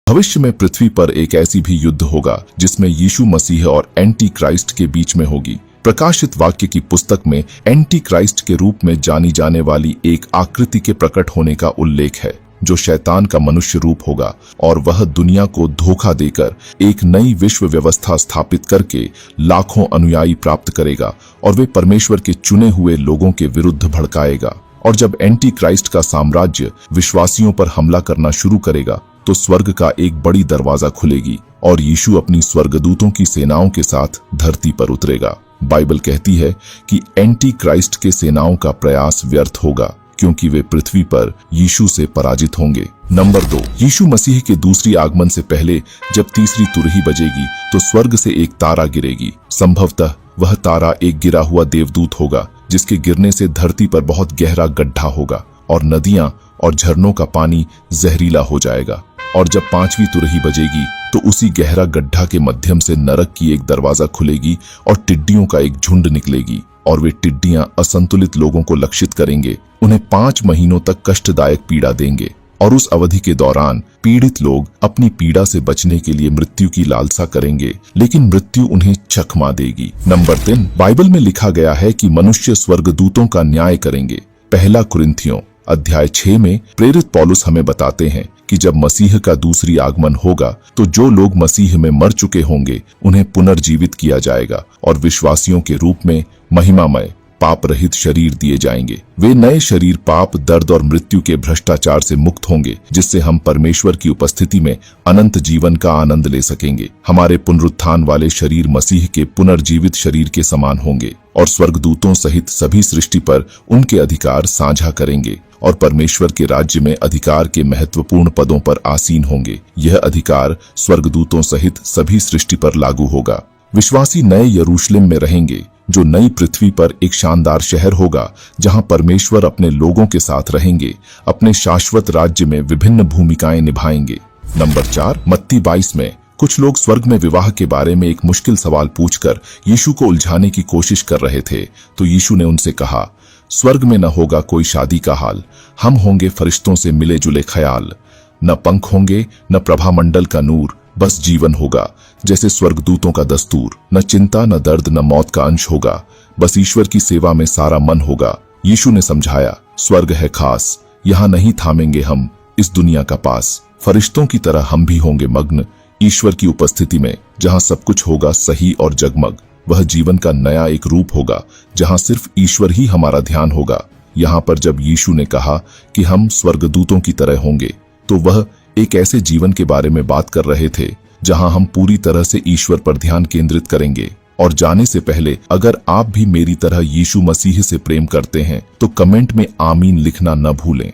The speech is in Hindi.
भविष्य में पृथ्वी पर एक ऐसी भी युद्ध होगा जिसमें यीशु मसीह और एंटी क्राइस्ट के बीच में होगी। प्रकाशित वाक्य की पुस्तक में एंटी क्राइस्ट के रूप में जानी जाने वाली एक आकृति के प्रकट होने का उल्लेख है, जो शैतान का मनुष्य रूप होगा और वह दुनिया को धोखा देकर एक नई विश्व व्यवस्था स्थापित करके लाखों अनुयायी प्राप्त करेगा और वे परमेश्वर के चुने हुए लोगों के विरुद्ध भड़काएगा। और जब एंटी क्राइस्ट का साम्राज्य विश्वासियों पर हमला करना शुरू करेगा तो स्वर्ग का एक बड़ी दरवाजा खुलेगी और यीशु अपनी स्वर्गदूतों की सेनाओं के साथ धरती पर उतरेगा। बाइबल कहती है कि एंटी क्राइस्ट के सेनाओं का प्रयास व्यर्थ होगा क्योंकि वे पृथ्वी पर यीशु से पराजित होंगे। नंबर 2, यीशु मसीह के दूसरी आगमन से पहले जब तीसरी तुरही बजेगी तो स्वर्ग से एक तारा गिरेगी। संभवतः वह तारा एक गिरा हुआ देवदूत होगा जिसके गिरने से धरती पर बहुत गहरा गड्ढा होगा और नदियां और झरनों का पानी जहरीला हो जाएगा। और जब पांचवी तुरही बजेगी तो उसी गहरा गड्ढा के मध्यम से नरक की एक दरवाजा खुलेगी और टिड्डियों का एक झुंड निकलेगी और वे टिड्डियां असंतुलित लोगों को लक्षित करेंगे, उन्हें 5 महीनों तक कष्टदायक पीड़ा देंगे और उस अवधि के दौरान पीड़ित लोग अपनी पीड़ा से बचने के लिए मृत्यु की लालसा करेंगे, लेकिन मृत्यु उन्हें चकमा देगी। नंबर 3, बाइबल में लिखा गया है कि मनुष्य स्वर्गदूतों का न्याय करेंगे। पहला कुरिन्थियों अध्याय 6 में प्रेरित पौलुस हमें बताते हैं कि जब मसीह का दूसरी आगमन होगा तो जो लोग मसीह में मर चुके होंगे उन्हें पुनर्जीवित किया जाएगा और विश्वासियों के रूप में महिमामय पाप रहित शरीर दिए जाएंगे। वे नए शरीर पाप, दर्द और मृत्यु के भ्रष्टाचार से मुक्त होंगे, जिससे हम परमेश्वर की उपस्थिति में अनंत जीवन का आनंद ले सकेंगे। हमारे पुनरुत्थान वाले शरीर मसीह के पुनर्जीवित शरीर के समान होंगे और स्वर्गदूतों सहित सभी सृष्टि पर उनके अधिकार साझा करेंगे और परमेश्वर के राज्य में अधिकार के महत्वपूर्ण पदों पर आसीन होंगे। यह अधिकार स्वर्गदूतों सहित सभी सृष्टि पर लागू होगा। विश्वासी नए यरूशलेम में रहेंगे, जो नई पृथ्वी पर एक शानदार शहर होगा जहां परमेश्वर अपने लोगों के साथ रहेंगे, अपने शाश्वत राज्य में विभिन्न भूमिकाएं निभाएंगे। नंबर 4, मत्ती 22 में कुछ लोग स्वर्ग में विवाह के बारे में एक मुश्किल सवाल पूछकर यीशु को उलझाने की कोशिश कर रहे थे, तो यीशु ने उनसे कहा, स्वर्ग में न होगा कोई शादी का हाल, हम होंगे फरिश्तों से मिले जुले ख्याल। न पंख होंगे न प्रभामंडल का नूर, बस जीवन होगा जैसे स्वर्गदूतों का दस्तूर। न चिंता न दर्द न मौत का अंश होगा, बस ईश्वर की सेवा में सारा मन होगा। यीशु ने समझाया, स्वर्ग है खास, यहाँ नहीं थामेंगे हम इस दुनिया का पास। फरिश्तों की तरह हम भी होंगे मग्न ईश्वर की उपस्थिति में, जहाँ सब कुछ होगा सही और जगमग। वह जीवन का नया एक रूप होगा जहाँ सिर्फ ईश्वर ही हमारा ध्यान होगा। यहाँ पर जब यीशु ने कहा कि हम स्वर्गदूतों की तरह होंगे, तो वह एक ऐसे जीवन के बारे में बात कर रहे थे जहां हम पूरी तरह से ईश्वर पर ध्यान केंद्रित करेंगे। और जाने से पहले अगर आप भी मेरी तरह यीशु मसीह से प्रेम करते हैं तो कमेंट में आमीन लिखना न भूलें।